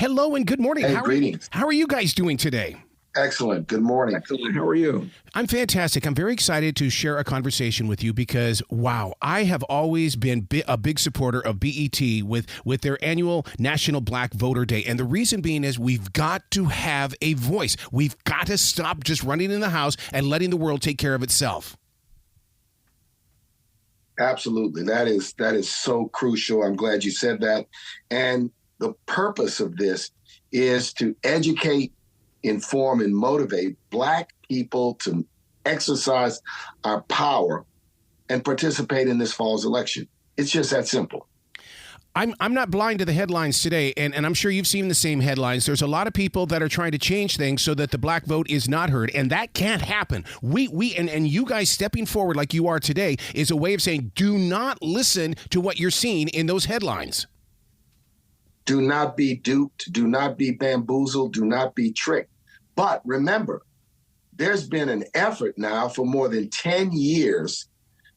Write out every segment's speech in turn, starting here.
Hello and good morning. Hey, greetings. How are you guys doing today? Excellent. Good morning. Excellent. How are you? I'm fantastic. I'm very excited to share a conversation with you because, wow, I have always been a big supporter of BET with their annual National Black Voter Day. And the reason being is we've got to have a voice. We've got to stop just running in the house and letting the world take care of itself. Absolutely. That is so crucial. I'm glad you said that. And the purpose of this is to educate, inform, and motivate Black people to exercise our power and participate in this fall's election. It's just that simple. I'm not blind to the headlines today, and I'm sure you've seen the same headlines. There's a lot of people that are trying to change things so that the black vote is not heard, and that can't happen. And you guys stepping forward like you are today is a way of saying, do not listen to what you're seeing in those headlines. Do not be duped. Do not be bamboozled. Do not be tricked. But remember, there's been an effort now for more than 10 years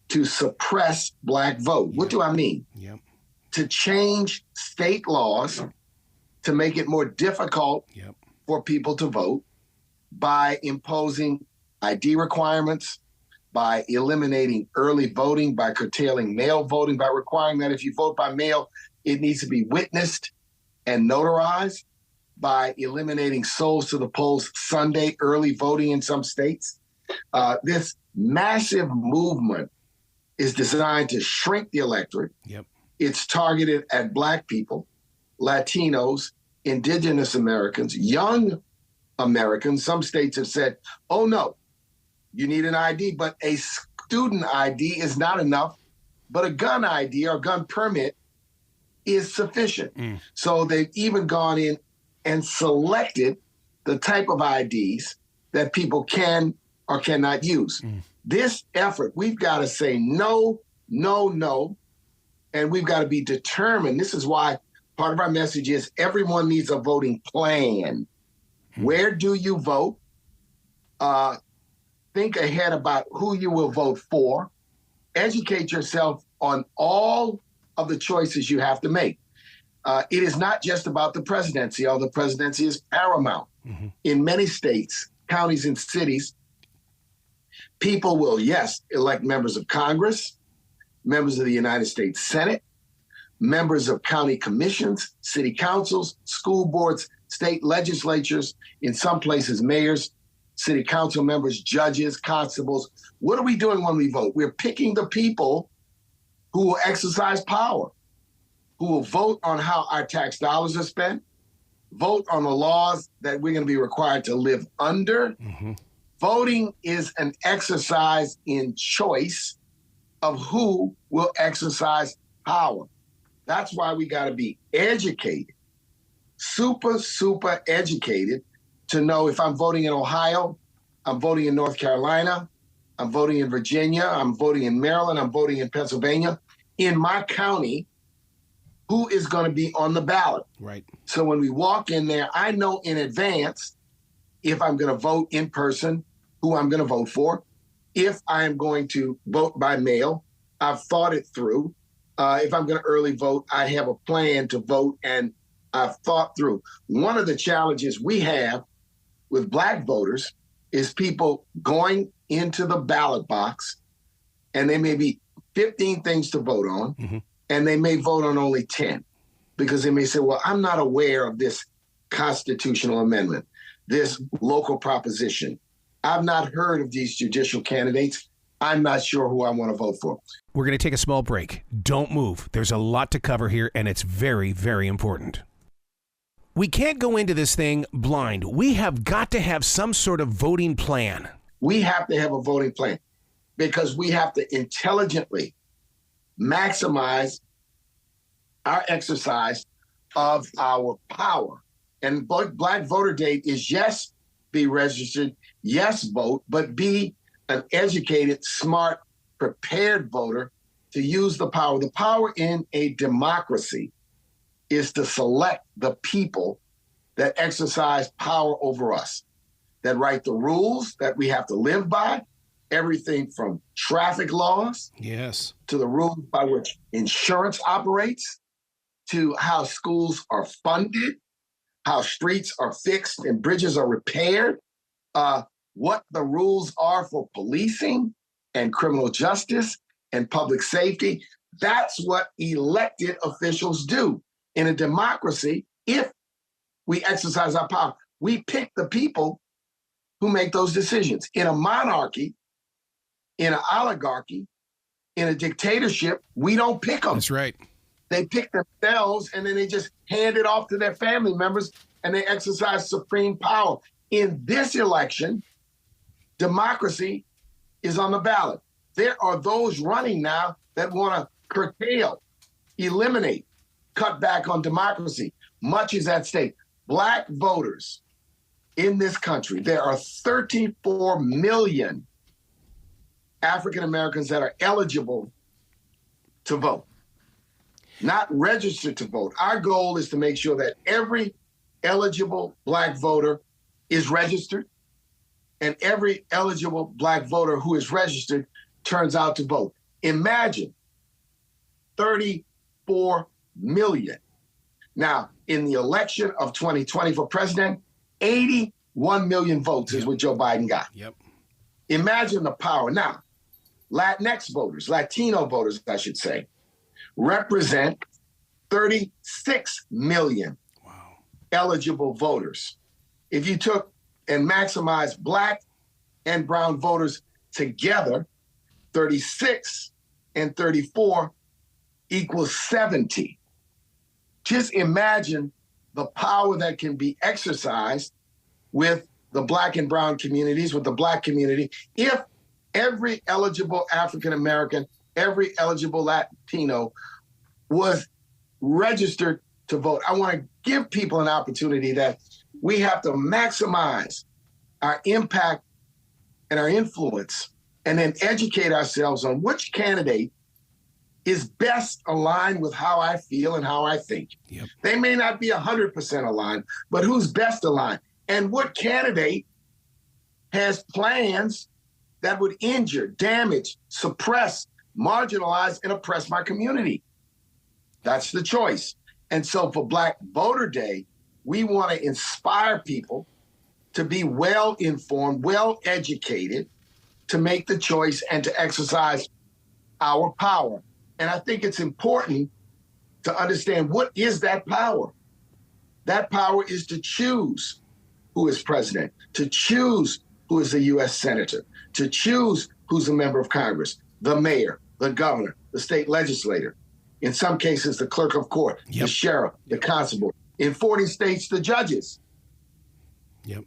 to suppress Black vote. What do I mean? Yep. To change state laws to make it more difficult for people to vote by imposing ID requirements, by eliminating early voting, by curtailing mail voting, by requiring that if you vote by mail, it needs to be witnessed and notarized, by eliminating souls to the polls Sunday early voting in some states. This massive movement is designed to shrink the electorate. Yep. It's targeted at Black people, Latinos, Indigenous Americans, young Americans. Some states have said, oh no, you need an ID, but a student ID is not enough, but a gun ID or gun permit is sufficient. So they've even gone in and selected the type of IDs that people can or cannot use. This effort, we've got to say no, no, no, and we've got to be determined. This is why part of our message is everyone needs a voting plan. Where do you vote? Think ahead about who you will vote for. Educate yourself on all of the choices you have to make. It is not just about the presidency, although the presidency is paramount. In many states, counties, and cities, people will, yes, elect members of Congress, members of the United States Senate, members of county commissions, city councils, school boards, state legislatures, in some places, mayors, city council members, judges, constables. What are we doing when we vote? We're picking the people who will exercise power, who will vote on how our tax dollars are spent, vote on the laws that we're going to be required to live under. Voting is an exercise in choice of who will exercise power. That's why we got to be educated, super educated to know if I'm voting in Ohio, I'm voting in North Carolina, I'm voting in Virginia, I'm voting in Maryland, I'm voting in Pennsylvania, in my county, who is going to be on the ballot. Right. So when we walk in there, I know in advance if I'm going to vote in person, who I'm going to vote for. If I am going to vote by mail, I've thought it through. If I'm going to early vote, I have a plan to vote, and I've thought through. One of the challenges we have with Black voters is people going into the ballot box, and there may be 15 things to vote on, and they may vote on only 10, because they may say, well, I'm not aware of this constitutional amendment, this local proposition. I've not heard of these judicial candidates. I'm not sure who I want to vote for. We're going to take a small break. Don't move. There's a lot to cover here, and it's very, very important. We can't go into this thing blind. We have got to have some sort of voting plan. We have to have a voting plan because we have to intelligently maximize our exercise of our power. And Black Voter Day is, yes, be registered, yes, vote, but be an educated, smart, prepared voter to use the power. The power in a democracy is to select the people that exercise power over us, that write the rules that we have to live by, everything from traffic laws to the rules by which insurance operates, to how schools are funded, how streets are fixed and bridges are repaired, what the rules are for policing and criminal justice and public safety. That's what elected officials do. In a democracy, if we exercise our power, we pick the people who make those decisions. In a monarchy, in an oligarchy, in a dictatorship, we don't pick them. That's right. They pick themselves and then they just hand it off to their family members and they exercise supreme power. In this election, democracy is on the ballot. There are those running now that want to curtail, eliminate, cut back on democracy. Much is at stake. Black voters in this country, there are 34 million African Americans that are eligible to vote, not registered to vote. Our goal is to make sure that every eligible Black voter is registered and every eligible Black voter who is registered turns out to vote. Imagine 34 million. Now, in the election of 2020 for president, 81 million votes is what Joe Biden got. Yep. Imagine the power. Now, Latinx voters, Latino voters, I should say, represent 36 million eligible voters. If you took and maximized Black and brown voters together, 36 and 34 equals 70. Just imagine the power that can be exercised with the Black and brown communities, with the Black community, if every eligible African American, every eligible Latino was registered to vote. I want to give people an opportunity that we have to maximize our impact and our influence and then educate ourselves on which candidate is best aligned with how I feel and how I think. Yep. They may not be 100% aligned, but who's best aligned? And what candidate has plans that would injure, damage, suppress, marginalize, and oppress my community? That's the choice. And so for Black Voter Day, we want to inspire people to be well-informed, well-educated, to make the choice and to exercise our power. And I think it's important to understand, what is that power? That power is to choose who is president, to choose who is a U.S. senator, to choose who's a member of Congress, the mayor, the governor, the state legislator, in some cases, the clerk of court, the sheriff, the constable, in 40 states, the judges. Yep.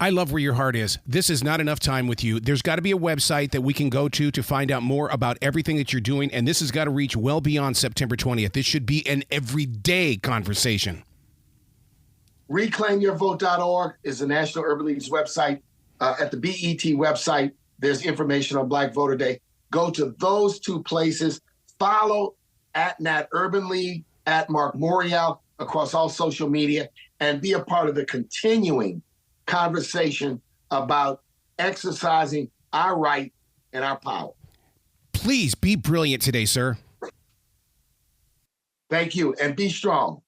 I love where your heart is. This is not enough time with you. There's got to be a website that we can go to find out more about everything that you're doing, and this has got to reach well beyond September 20th. This should be an everyday conversation. ReclaimYourVote.org is the National Urban League's website. At the BET website, there's information on Black Voter Day. Go to those two places. Follow at Nat Urban League, at Marc Morial across all social media, and be a part of the continuing conversation about exercising our right and our power. Please be brilliant today, sir. Thank you, and be strong.